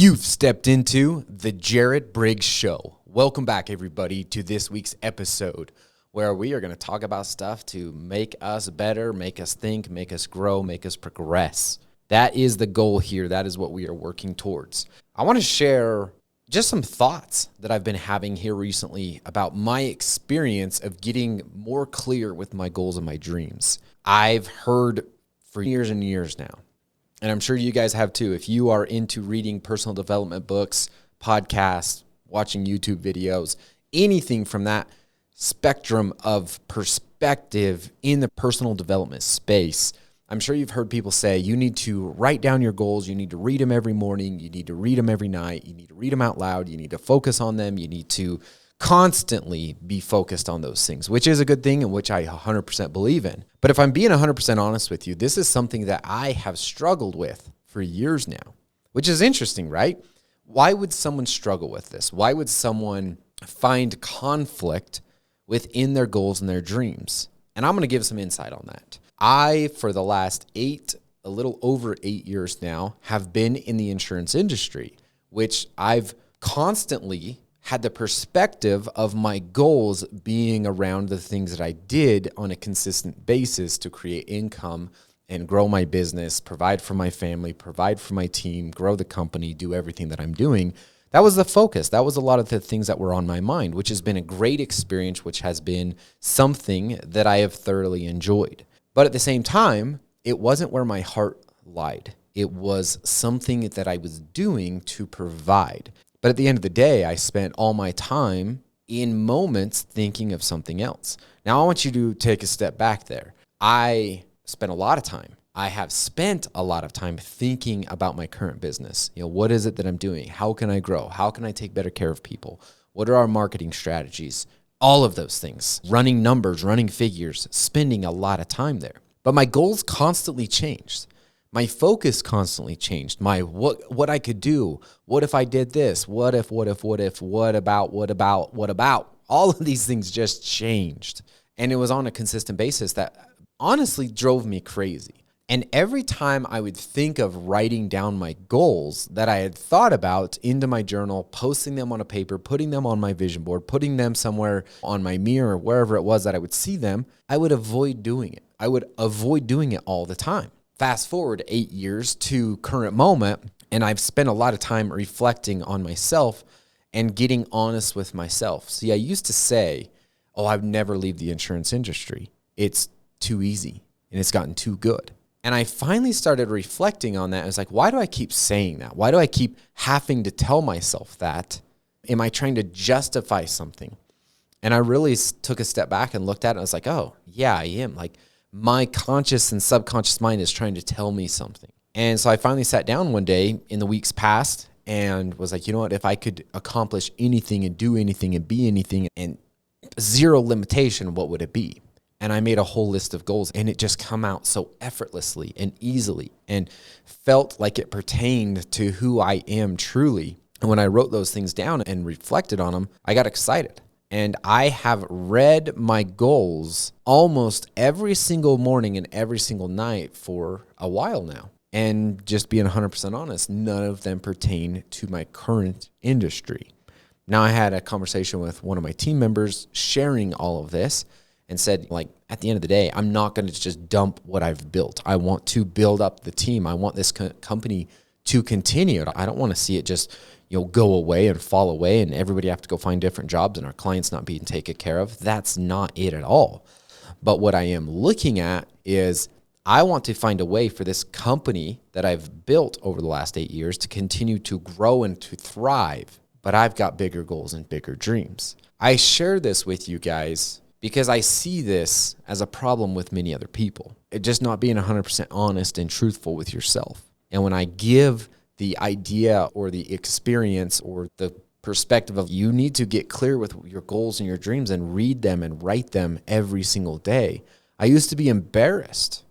You've stepped into the Jared Briggs Show. Welcome back, everybody, to this week's episode where we are going to talk about stuff to make us better, make us think, make us grow, make us progress. That is the goal here. That is what we are working towards. I want to share just some thoughts that I've been having here recently about my experience of getting more clear with my goals and my dreams. I've heard for years and years now, and I'm sure you guys have too, if you are into reading personal development books, podcasts, watching YouTube videos, anything from that spectrum of perspective in the personal development space, I'm sure you've heard people say you need to write down your goals, you need to read them every morning, you need to read them every night, you need to read them out loud, you need to focus on them, you need to constantly be focused on those things, which is a good thing and which I 100% believe in. But if I'm being 100% honest with you, this is something that I have struggled with for years now, which is interesting, right? Why would someone struggle with this? Why would someone find conflict within their goals and their dreams? And I'm going to give some insight on that. I, for the last a little over 8 years now, have been in the insurance industry, which I've constantly had the perspective of my goals being around the things that I did on a consistent basis to create income and grow my business, provide for my family, provide for my team, grow the company, do everything that I'm doing. That was the focus. That was a lot of the things that were on my mind, which has been a great experience, which has been something that I have thoroughly enjoyed. But at the same time, it wasn't where my heart lied. It was something that I was doing to provide. But at the end of the day, I spent all my time in moments thinking of something else. Now, I want you to take a step back there. I spent a lot of time. I have spent a lot of time thinking about my current business. What is it that I'm doing? How can I grow? How can I take better care of people? What are our marketing strategies? All of those things. Running numbers, running figures, spending a lot of time there. But my goals constantly changed. My focus constantly changed. My what I could do. What if I did this? What if, what about? All of these things just changed. And it was on a consistent basis that honestly drove me crazy. And every time I would think of writing down my goals that I had thought about into my journal, posting them on a paper, putting them on my vision board, putting them somewhere on my mirror, wherever it was that I would see them, I would avoid doing it. I would avoid doing it all the time. Fast forward 8 years to current moment, and I've spent a lot of time reflecting on myself and getting honest with myself. See, I used to say, I'd never leave the insurance industry. It's too easy and it's gotten too good. And I finally started reflecting on that. I was like, why do I keep saying that? Why do I keep having to tell myself that? Am I trying to justify something? And I really took a step back and looked at it. And I was like, oh, yeah, I am. Like, my conscious and subconscious mind is trying to tell me something. And so I finally sat down one day in the weeks past and was like, you know what? If I could accomplish anything and do anything and be anything and zero limitation, what would it be? And I made a whole list of goals, and it just come out so effortlessly and easily and felt like it pertained to who I am truly. And when I wrote those things down and reflected on them, I got excited. And I have read my goals almost every single morning and every single night for a while now. And just being 100% honest, none of them pertain to my current industry. Now, I had a conversation with one of my team members sharing all of this and said, at the end of the day, I'm not going to just dump what I've built. I want to build up the team. I want this company to continue. I don't want to see it just go away and fall away and everybody have to go find different jobs and our clients not being taken care of. That's not it at all. But what I am looking at is I want to find a way for this company that I've built over the last 8 years to continue to grow and to thrive. But I've got bigger goals and bigger dreams. I share this with you guys because I see this as a problem with many other people. It just not being 100% honest and truthful with yourself. And when I give the idea or the experience or the perspective of you need to get clear with your goals and your dreams and read them and write them every single day. I used to be embarrassed.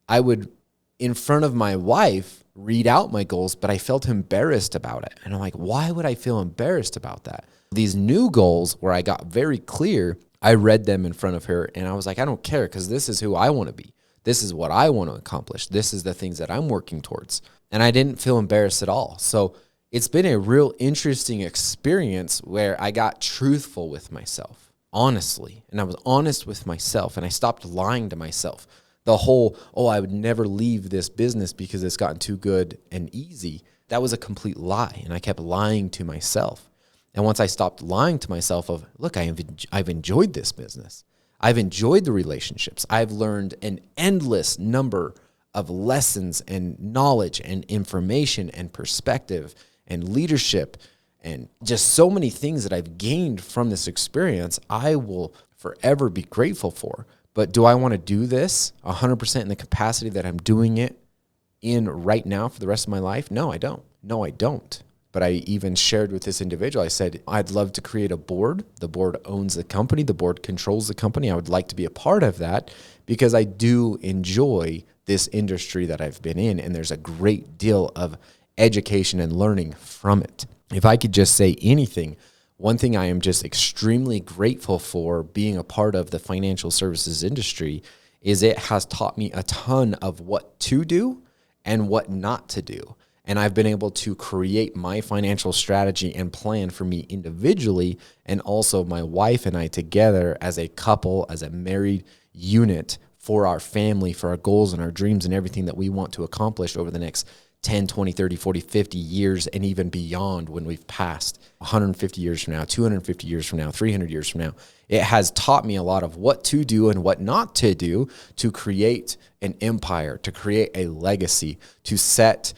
I would, in front of my wife, read out my goals, but I felt embarrassed about it. And I'm like, why would I feel embarrassed about that? These new goals where I got very clear, I read them in front of her and I was like, I don't care because this is who I want to be. This is what I want to accomplish. This is the things that I'm working towards. And I didn't feel embarrassed at all. So it's been a real interesting experience where I got truthful with myself, honestly. And I was honest with myself and I stopped lying to myself. The whole, oh, I would never leave this business because it's gotten too good and easy. That was a complete lie. And I kept lying to myself. And once I stopped lying to myself of, look, I've enjoyed this business. I've enjoyed the relationships. I've learned an endless number of lessons and knowledge and information and perspective and leadership and just so many things that I've gained from this experience, I will forever be grateful for. But do I want to do this 100% in the capacity that I'm doing it in right now for the rest of my life? No, I don't. No, I don't. But I even shared with this individual, I said, I'd love to create a board. The board owns the company. The board controls the company. I would like to be a part of that because I do enjoy this industry that I've been in, and there's a great deal of education and learning from it. If I could just say anything, one thing I am just extremely grateful for being a part of the financial services industry is it has taught me a ton of what to do and what not to do. And I've been able to create my financial strategy and plan for me individually, and also my wife and I together as a couple, as a married unit for our family, for our goals and our dreams and everything that we want to accomplish over the next 10, 20, 30, 40, 50 years and even beyond when we've passed 150 years from now, 250 years from now, 300 years from now. It has taught me a lot of what to do and what not to do to create an empire, to create a legacy, to set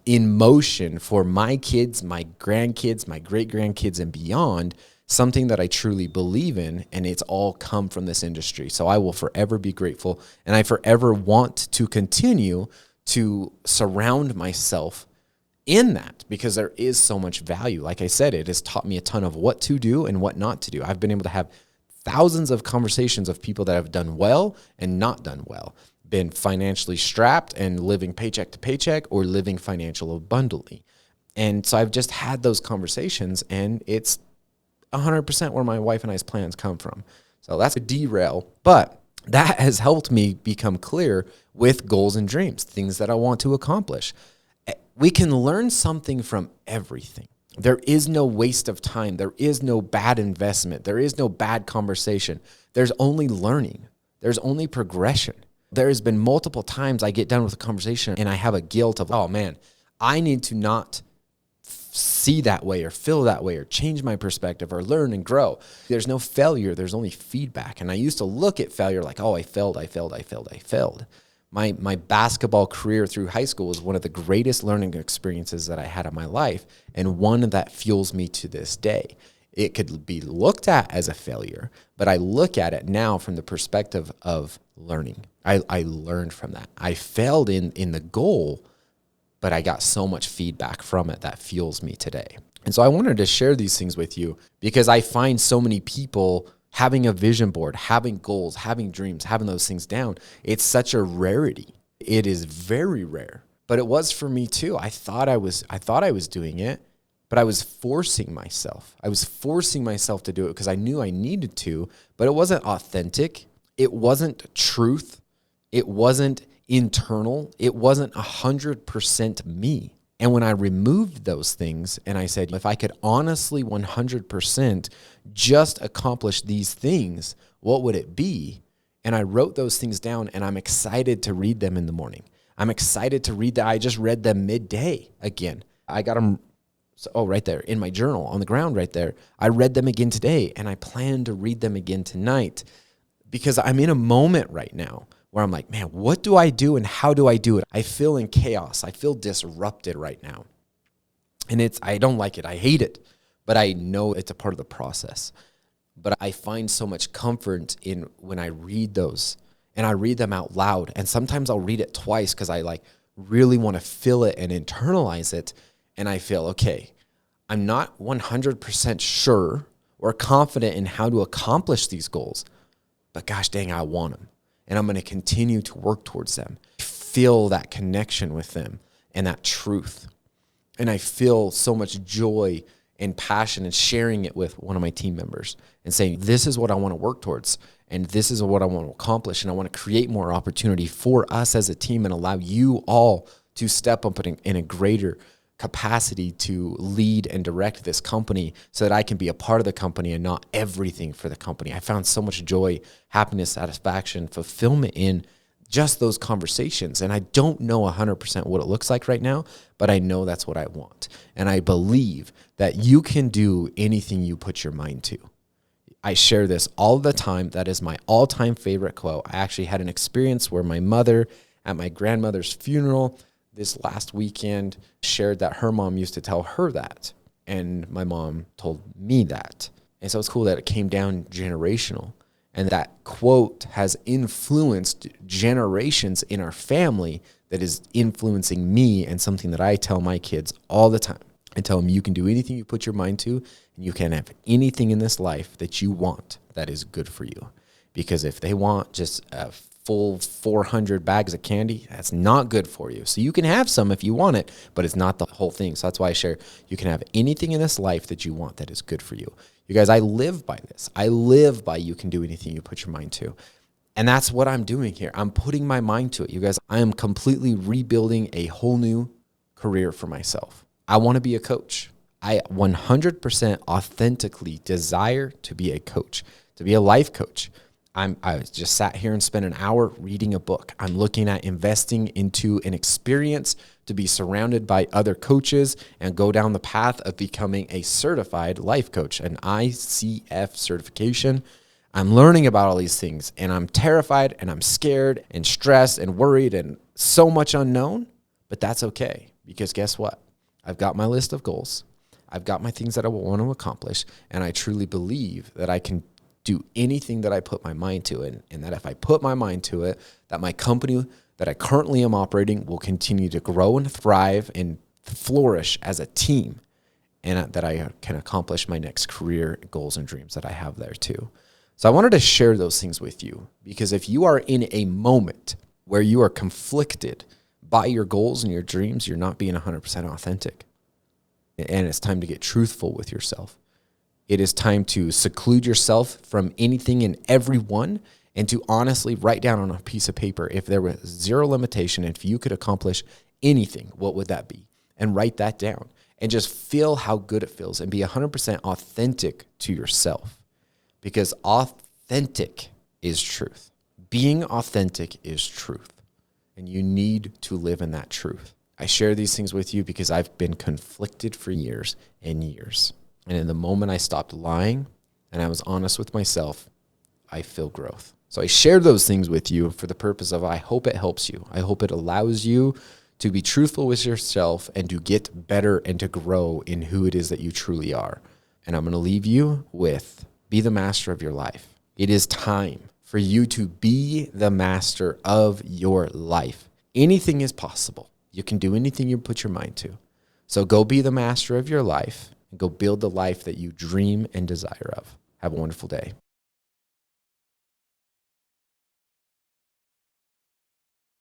in motion for my kids, my grandkids, my great-grandkids, and beyond, something that I truly believe in, and it's all come from this industry. So I will forever be grateful, and I forever want to continue to surround myself in that because there is so much value. Like I said, it has taught me a ton of what to do and what not to do. I've been able to have thousands of conversations of people that have done well and not done well, been financially strapped and living paycheck to paycheck or living financial abundantly. And so I've just had those conversations, and it's 100% where my wife and I's plans come from. So that's a derail, but that has helped me become clear with goals and dreams, things that I want to accomplish. We can learn something from everything. There is no waste of time. There is no bad investment. There is no bad conversation. There's only learning. There's only progression. There has been multiple times I get done with a conversation and I have a guilt of, oh man, I need to not see that way or feel that way or change my perspective or learn and grow. There's no failure. There's only feedback. And I used to look at failure like, oh, I failed. My basketball career through high school was one of the greatest learning experiences that I had in my life, and one that fuels me to this day. It could be looked at as a failure, but I look at it now from the perspective of learning. I learned from that. I failed in the goal, but I got so much feedback from it that fuels me today. And so I wanted to share these things with you because I find so many people having a vision board, having goals, having dreams, having those things down. It's such a rarity. It is very rare, but it was for me too. I thought I was doing it, but I was forcing myself. I was forcing myself to do it because I knew I needed to, but it wasn't authentic. It wasn't truth. It wasn't internal. It wasn't 100% me. And when I removed those things and I said, if I could honestly 100% just accomplish these things, what would it be? And I wrote those things down, and I'm excited to read them in the morning. I'm excited to read that. I just read them midday again. I got them, right there in my journal on the ground right there. I read them again today, and I plan to read them again tonight because I'm in a moment right now where I'm like, man, what do I do and how do I do it? I feel in chaos. I feel disrupted right now. And I don't like it. I hate it. But I know it's a part of the process. But I find so much comfort in when I read those, and I read them out loud. And sometimes I'll read it twice because I really want to feel it and internalize it. And I feel, okay, I'm not 100% sure or confident in how to accomplish these goals, but gosh dang, I want them. And I'm going to continue to work towards them. Feel that connection with them and that truth. And I feel so much joy and passion in sharing it with one of my team members and saying, this is what I want to work towards. And this is what I want to accomplish. And I want to create more opportunity for us as a team and allow you all to step up in a greater capacity to lead and direct this company so that I can be a part of the company and not everything for the company. I found so much joy, happiness, satisfaction, fulfillment in just those conversations. And I don't know 100% what it looks like right now, but I know that's what I want. And I believe that you can do anything you put your mind to. I share this all the time. That is my all-time favorite quote. I actually had an experience where my mother, at my grandmother's funeral this last weekend, shared that her mom used to tell her that. And my mom told me that. And so it's cool that it came down generational. And that quote has influenced generations in our family that is influencing me, and something that I tell my kids all the time. I tell them, you can do anything you put your mind to, and you can have anything in this life that you want that is good for you. Because if they want just a full 400 bags of candy, that's not good for you. So you can have some if you want it, but it's not the whole thing. So that's why I share, you can have anything in this life that you want that is good for you. You guys, I live by this. I live by you can do anything you put your mind to. And that's what I'm doing here. I'm putting my mind to it. You guys, I am completely rebuilding a whole new career for myself. I want to be a coach. I 100% authentically desire to be a coach, to be a life coach. I just sat here and spent an hour reading a book. I'm looking at investing into an experience to be surrounded by other coaches and go down the path of becoming a certified life coach, an ICF certification. I'm learning about all these things, and I'm terrified and I'm scared and stressed and worried and so much unknown, but that's okay, because guess what? I've got my list of goals. I've got my things that I want to accomplish, and I truly believe that I can do anything that I put my mind to, and that if I put my mind to it, that my company that I currently am operating will continue to grow and thrive and flourish as a team, and that I can accomplish my next career goals and dreams that I have there too. So I wanted to share those things with you, because if you are in a moment where you are conflicted by your goals and your dreams, you're not being 100% authentic. And it's time to get truthful with yourself. It is time to seclude yourself from anything and everyone, and to honestly write down on a piece of paper, if there was zero limitation, if you could accomplish anything, what would that be? And write that down and just feel how good it feels, and be 100% authentic to yourself, because authentic is truth. Being authentic is truth, and you need to live in that truth. I share these things with you because I've been conflicted for years and years. And in the moment I stopped lying and I was honest with myself, I feel growth. So I share those things with you for the purpose of, I hope it helps you. I hope it allows you to be truthful with yourself and to get better and to grow in who it is that you truly are. And I'm going to leave you with, be the master of your life. It is time for you to be the master of your life. Anything is possible. You can do anything you put your mind to. So go be the master of your life. Go build the life that you dream and desire of. Have a wonderful day.